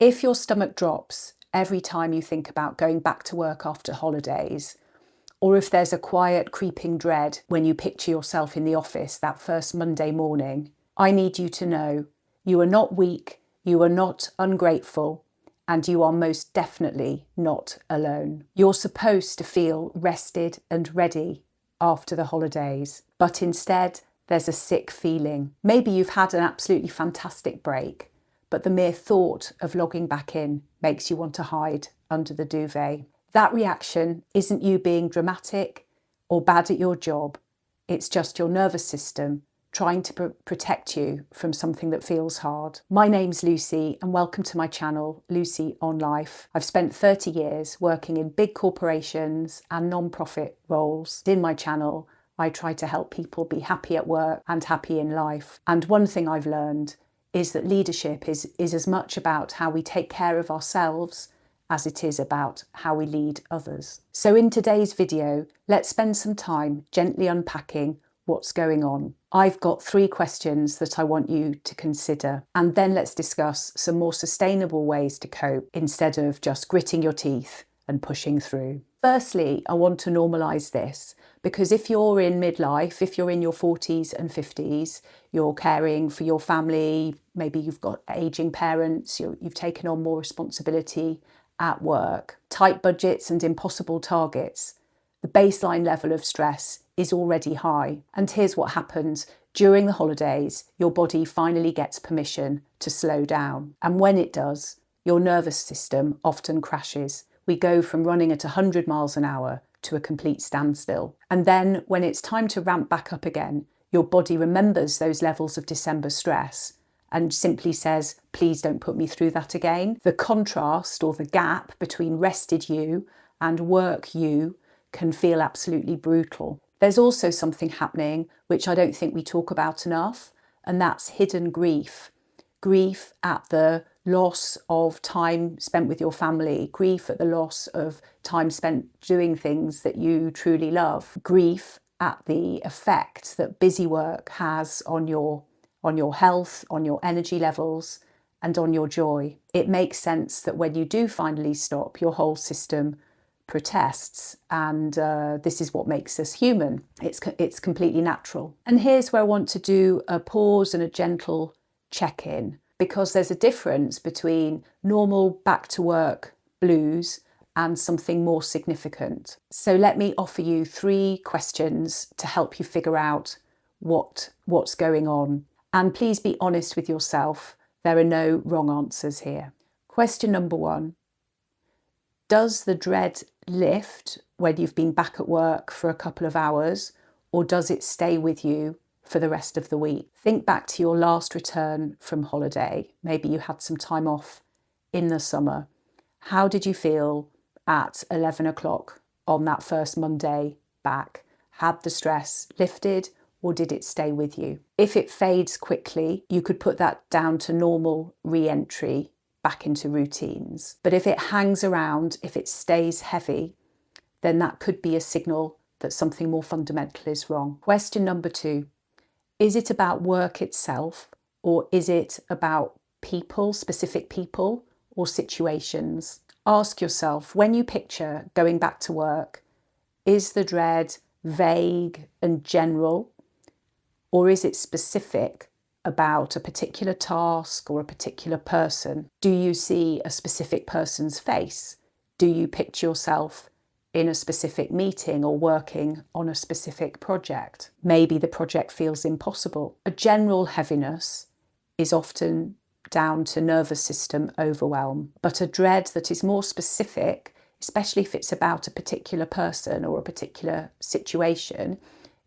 If your stomach drops every time you think about going back to work after holidays, or if there's a quiet creeping dread when you picture yourself in the office that first Monday morning, I need you to know you are not weak, you are not ungrateful, and you are most definitely not alone. You're supposed to feel rested and ready after the holidays, but instead there's a sick feeling. Maybe you've had an absolutely fantastic break, but the mere thought of logging back in makes you want to hide under the duvet. That reaction isn't you being dramatic or bad at your job. It's just your nervous system trying to protect you from something that feels hard. My name's Lucy and welcome to my channel, Lucy on Life. I've spent 30 years working in big corporations and non-profit roles. In my channel, I try to help people be happy at work and happy in life. And one thing I've learned is that leadership is as much about how we take care of ourselves as it is about how we lead others. So in today's video, let's spend some time gently unpacking what's going on. I've got 3 questions that I want you to consider, and then let's discuss some more sustainable ways to cope instead of just gritting your teeth and pushing through. Firstly, I want to normalise this, because if you're in midlife, if you're in your 40s and 50s, you're caring for your family, maybe you've got ageing parents, you've taken on more responsibility at work, tight budgets and impossible targets, the baseline level of stress is already high. And here's what happens. During the holidays, your body finally gets permission to slow down. And when it does, your nervous system often crashes. We go from running at 100 miles an hour to a complete standstill. And then when it's time to ramp back up again, your body remembers those levels of December stress and simply says, please don't put me through that again. The contrast or the gap between rested you and work you can feel absolutely brutal. There's also something happening which I don't think we talk about enough, and that's hidden grief. Grief at the loss of time spent with your family, grief at the loss of time spent doing things that you truly love, grief at the effect that busy work has on your health, on your energy levels, and on your joy. It makes sense that when you do finally stop, your whole system protests, and this is what makes us human. It's completely natural. And here's where I want to do a pause and a gentle check-in, because there's a difference between normal back to work blues and something more significant. So let me offer you 3 questions to help you figure out what's going on. And please be honest with yourself. There are no wrong answers here. Question number 1. Does the dread lift when you've been back at work for a couple of hours, or does it stay with you for the rest of the week? Think back to your last return from holiday. Maybe you had some time off in the summer. How did you feel at 11 o'clock on that first Monday back? Had the stress lifted, or did it stay with you? If it fades quickly, you could put that down to normal re-entry back into routines. But if it hangs around, if it stays heavy, then that could be a signal that something more fundamental is wrong. Question number 2, is it about work itself, or is it about people, specific people or situations? Ask yourself, when you picture going back to work, is the dread vague and general, or is it specific about a particular task or a particular person? Do you see a specific person's face? Do you picture yourself in a specific meeting or working on a specific project? Maybe the project feels impossible. A general heaviness is often down to nervous system overwhelm, but a dread that is more specific, especially if it's about a particular person or a particular situation,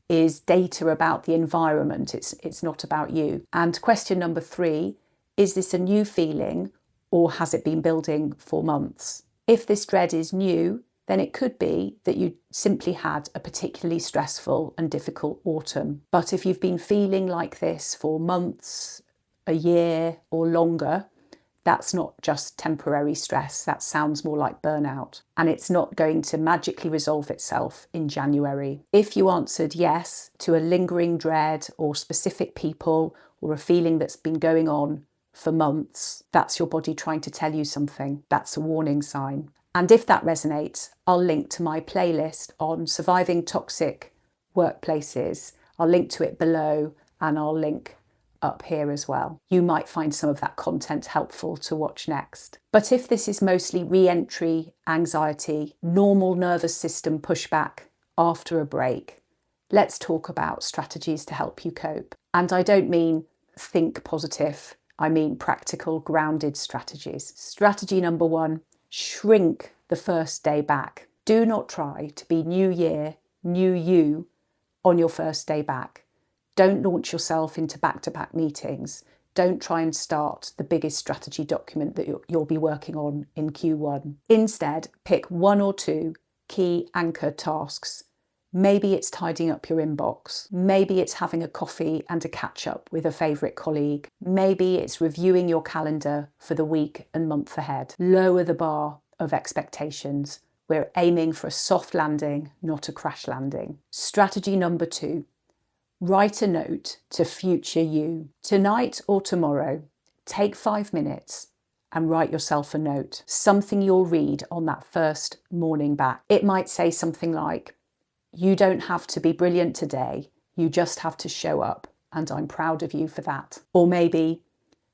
is data about the environment. It's not about you. And question number 3, is this a new feeling, or has it been building for months? If this dread is new, then it could be that you simply had a particularly stressful and difficult autumn. But if you've been feeling like this for months, a year or longer, that's not just temporary stress. That sounds more like burnout. And it's not going to magically resolve itself in January. If you answered yes to a lingering dread or specific people or a feeling that's been going on for months, that's your body trying to tell you something. That's a warning sign. And if that resonates, I'll link to my playlist on surviving toxic workplaces. I'll link to it below, and I'll link up here as well. You might find some of that content helpful to watch next. But if this is mostly re-entry anxiety, normal nervous system pushback after a break, let's talk about strategies to help you cope. And I don't mean think positive, I mean practical, grounded strategies. Strategy number 1, shrink the first day back. Do not try to be new year, new you on your first day back. Don't launch yourself into back-to-back meetings. Don't try and start the biggest strategy document that you'll be working on in Q1. Instead, pick 1 or 2 key anchor tasks. Maybe it's tidying up your inbox. Maybe it's having a coffee and a catch-up with a favourite colleague. Maybe it's reviewing your calendar for the week and month ahead. Lower the bar of expectations. We're aiming for a soft landing, not a crash landing. Strategy number 2. Write a note to future you. Tonight or tomorrow, take 5 minutes and write yourself a note. Something you'll read on that first morning back. It might say something like, "You don't have to be brilliant today. You just have to show up, and I'm proud of you for that." Or maybe,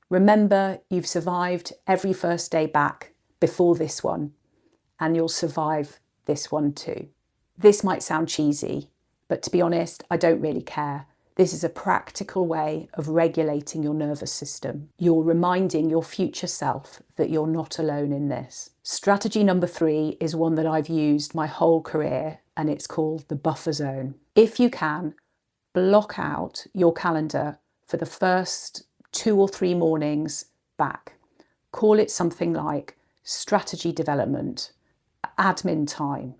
"Remember, you've survived every first day back before this one, and you'll survive this one too." This might sound cheesy, but to be honest, I don't really care. This is a practical way of regulating your nervous system. You're reminding your future self that you're not alone in this. Strategy number 3 is one that I've used my whole career, and it's called the buffer zone. If you can, block out your calendar for the first 2 or 3 mornings back. Call it something like strategy development, admin time,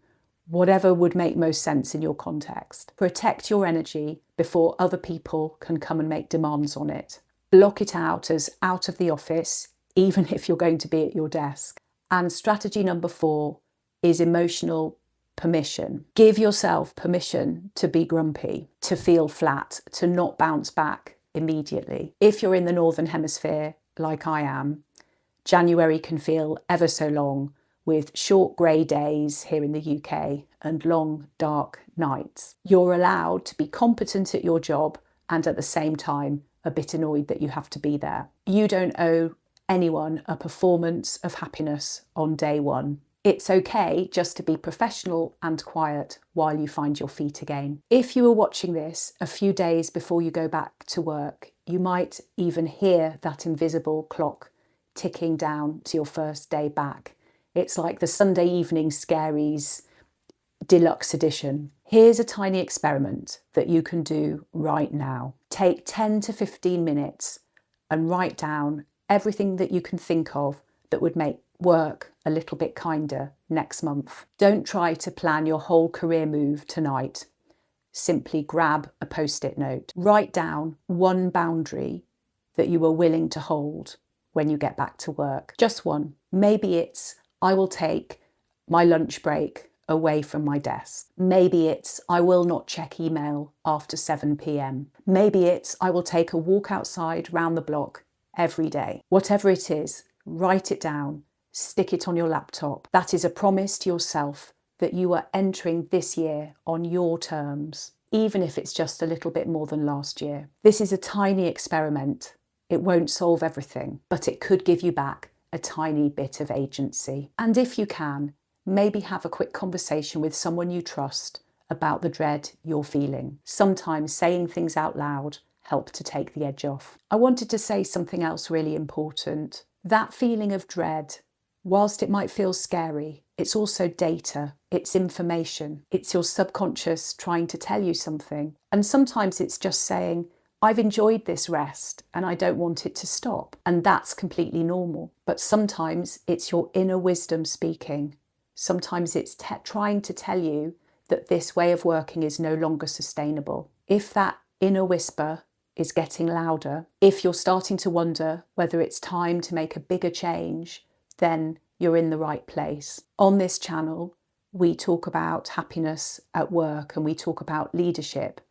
whatever would make most sense in your context. Protect your energy before other people can come and make demands on it. Block it out as out of the office, even if you're going to be at your desk. And strategy number 4 is emotional permission. Give yourself permission to be grumpy, to feel flat, to not bounce back immediately. If you're in the Northern Hemisphere, like I am, January can feel ever so long, with short grey days here in the UK and long dark nights. You're allowed to be competent at your job and at the same time a bit annoyed that you have to be there. You don't owe anyone a performance of happiness on day 1. It's okay just to be professional and quiet while you find your feet again. If you were watching this a few days before you go back to work, you might even hear that invisible clock ticking down to your first day back. It's like the Sunday evening scaries deluxe edition. Here's a tiny experiment that you can do right now. Take 10 to 15 minutes and write down everything that you can think of that would make work a little bit kinder next month. Don't try to plan your whole career move tonight. Simply grab a post-it note. Write down one boundary that you are willing to hold when you get back to work. Just one. Maybe it's, I will take my lunch break away from my desk. Maybe it's, I will not check email after 7 p.m. Maybe it's, I will take a walk outside round the block every day. Whatever it is, write it down, stick it on your laptop. That is a promise to yourself that you are entering this year on your terms, even if it's just a little bit more than last year. This is a tiny experiment. It won't solve everything, but it could give you back a tiny bit of agency. And if you can, maybe have a quick conversation with someone you trust about the dread you're feeling. Sometimes saying things out loud help to take the edge off. I wanted to say something else really important. That feeling of dread, whilst it might feel scary, it's also data, it's information, it's your subconscious trying to tell you something. And sometimes it's just saying, I've enjoyed this rest and I don't want it to stop. And that's completely normal. But sometimes it's your inner wisdom speaking. Sometimes it's trying to tell you that this way of working is no longer sustainable. If that inner whisper is getting louder, if you're starting to wonder whether it's time to make a bigger change, then you're in the right place. On this channel, we talk about happiness at work and we talk about leadership.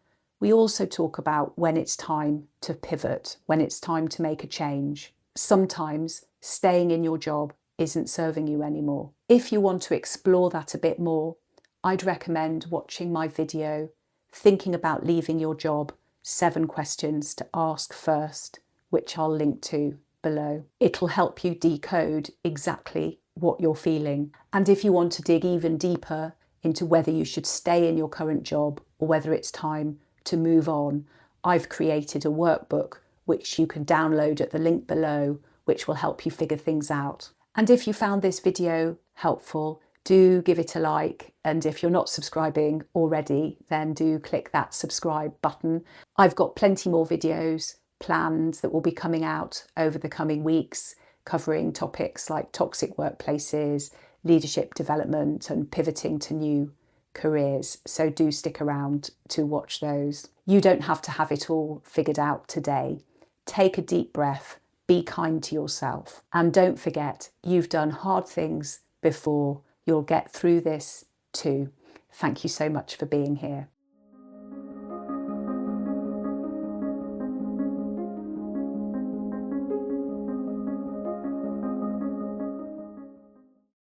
We also talk about when it's time to pivot, when it's time to make a change. sometimes staying in your job isn't serving you anymore. If you want to explore that a bit more, I'd recommend watching my video, Thinking About Leaving Your Job, 7 Questions to Ask First, which I'll link to below. It'll help you decode exactly what you're feeling. And if you want to dig even deeper into whether you should stay in your current job or whether it's time to move on, I've created a workbook which you can download at the link below, which will help you figure things out. And if you found this video helpful, do give it a like. And if you're not subscribing already, then do click that subscribe button. I've got plenty more videos planned that will be coming out over the coming weeks, covering topics like toxic workplaces, leadership development, and pivoting to new careers. So do stick around to watch those. You don't have to have it all figured out today. Take a deep breath, be kind to yourself, and don't forget, you've done hard things before. You'll get through this too. Thank you so much for being here.